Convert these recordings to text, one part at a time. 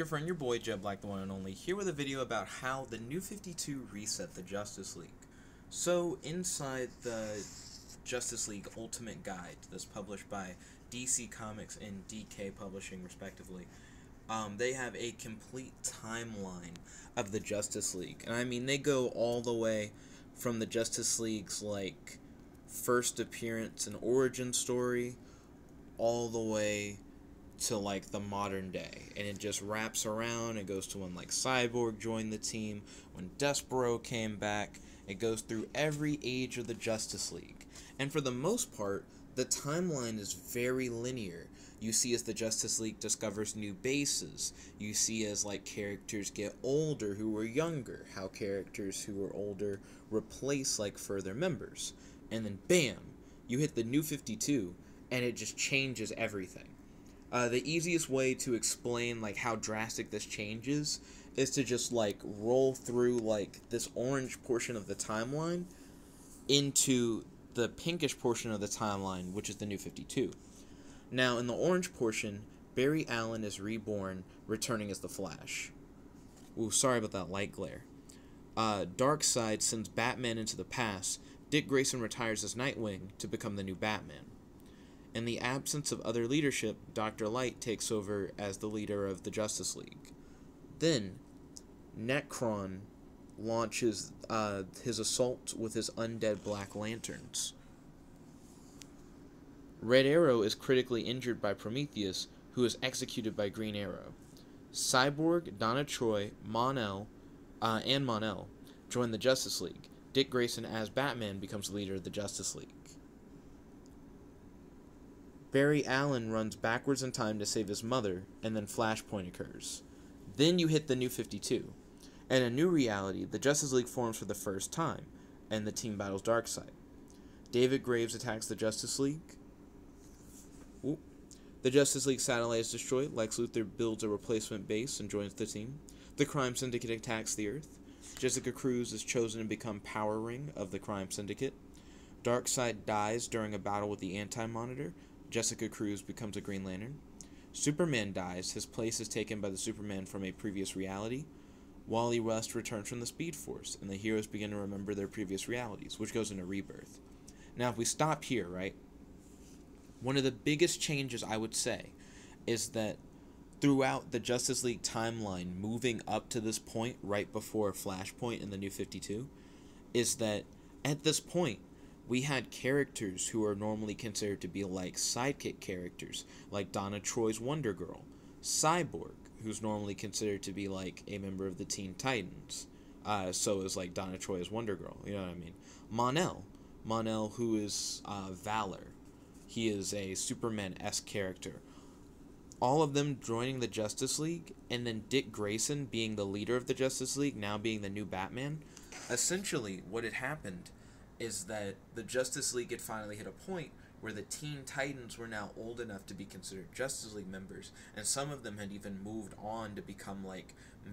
Your friend, your boy, Jeb Black, the one and only, here with a video about how the New 52 reset the Justice League. So, inside the Justice League Ultimate Guide that's published by DC Comics and DK Publishing, respectively, they have a complete timeline of the Justice League. And I mean, they go all the way from the Justice League's, first appearance and origin story, all the way to the modern day, and it just wraps around. It goes to when Cyborg joined the team, when Despero came back. It goes through every age of the Justice League, and for the most part the timeline is very linear. You see as the Justice League discovers new bases, you see as characters get older who were younger, how characters who were older replace further members, and then bam, you hit the New 52 and it just changes everything. The easiest way to explain how drastic this changes is to just roll through this orange portion of the timeline into the pinkish portion of the timeline, which is the New 52. Now, in the orange portion, Barry Allen is reborn, returning as the Flash. Ooh, sorry about that light glare. Darkseid sends Batman into the past. Dick Grayson retires as Nightwing to become the new Batman. In the absence of other leadership, Dr. Light takes over as the leader of the Justice League. Then, Nekron launches his assault with his undead Black Lanterns. Red Arrow is critically injured by Prometheus, who is executed by Green Arrow. Cyborg, Donna Troy, and Mon-El join the Justice League. Dick Grayson as Batman becomes the leader of the Justice League. Barry Allen runs backwards in time to save his mother, and then Flashpoint occurs. Then you hit the New 52. In a new reality, the Justice League forms for the first time, and the team battles Darkseid. David Graves attacks the Justice League. The Justice League satellite is destroyed. Lex Luthor builds a replacement base and joins the team. The Crime Syndicate attacks the Earth. Jessica Cruz is chosen to become Power Ring of the Crime Syndicate. Darkseid dies during a battle with the Anti-Monitor. Jessica Cruz becomes a Green Lantern. Superman dies. His place is taken by the Superman from a previous reality. Wally West returns from the Speed Force, and the heroes begin to remember their previous realities, which goes into Rebirth. Now, if we stop here, right, one of the biggest changes, I would say, is that throughout the Justice League timeline, moving up to this point, right before Flashpoint in the New 52, is that at this point, we had characters who are normally considered to be sidekick characters, like Donna Troy's Wonder Girl. Cyborg, who's normally considered to be a member of the Teen Titans. So is Donna Troy's Wonder Girl, you know what I mean? Mon-El, who is Valor. He is a Superman-esque character. All of them joining the Justice League, and then Dick Grayson being the leader of the Justice League, now being the new Batman. Essentially, what had happened is that the Justice League had finally hit a point where the Teen Titans were now old enough to be considered Justice League members, and some of them had even moved on to become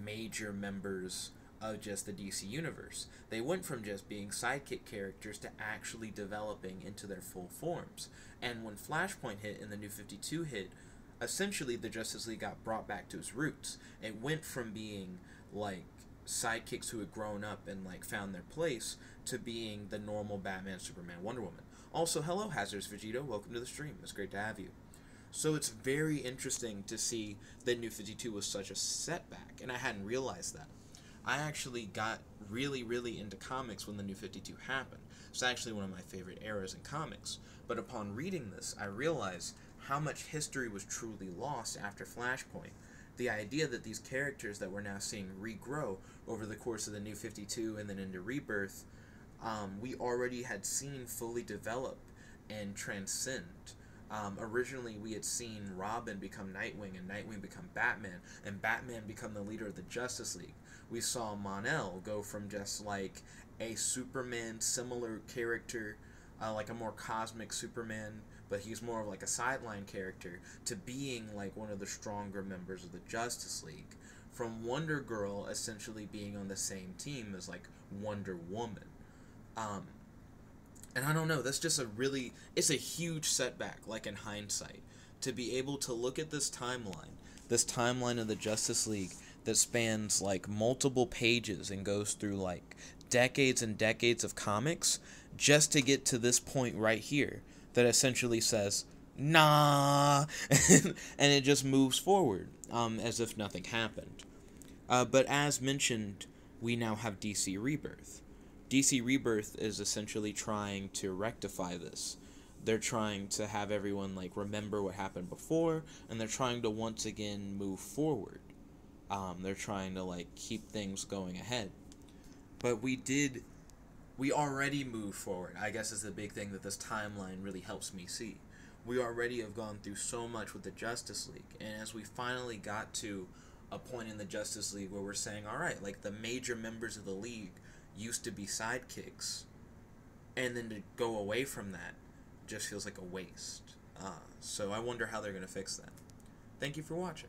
major members of just the DC Universe. They went from just being sidekick characters to actually developing into their full forms. And when Flashpoint hit and the New 52 hit, essentially the Justice League got brought back to its roots. It went from being sidekicks who had grown up and found their place to being the normal Batman, Superman, Wonder Woman. Also, hello Hazardous Vegito, welcome to the stream. It's great to have you. So it's very interesting to see that New 52 was such a setback, and I hadn't realized that. I actually got really, really into comics when the New 52 happened. It's actually one of my favorite eras in comics. But upon reading this, I realized how much history was truly lost after Flashpoint. The idea that these characters that we're now seeing regrow over the course of the New 52 and then into Rebirth, we already had seen fully develop and transcend. Originally, we had seen Robin become Nightwing, and Nightwing become Batman, and Batman become the leader of the Justice League. We saw Mon-El go from just a Superman similar character, a more cosmic Superman, but he's more of a sideline character, to being one of the stronger members of the Justice League. From Wonder Girl essentially being on the same team as Wonder Woman. And I don't know, that's just it's a huge setback, in hindsight, to be able to look at this timeline, this timeline of the Justice League that spans like multiple pages and goes through like decades and decades of comics just to get to this point right here that essentially says nah and it just moves forward as if nothing happened. But as mentioned, we now have DC Rebirth. DC Rebirth is essentially trying to rectify this. They're trying to have everyone like remember what happened before, and they're trying to once again move forward. They're trying to like keep things going ahead. But we already moved forward, I guess, is the big thing that this timeline really helps me see. We already have gone through so much with the Justice League, and as we finally got to a point in the Justice League where we're saying, alright, like the major members of the League used to be sidekicks, and then to go away from that just feels like a waste. So I wonder how they're going to fix that. Thank you for watching.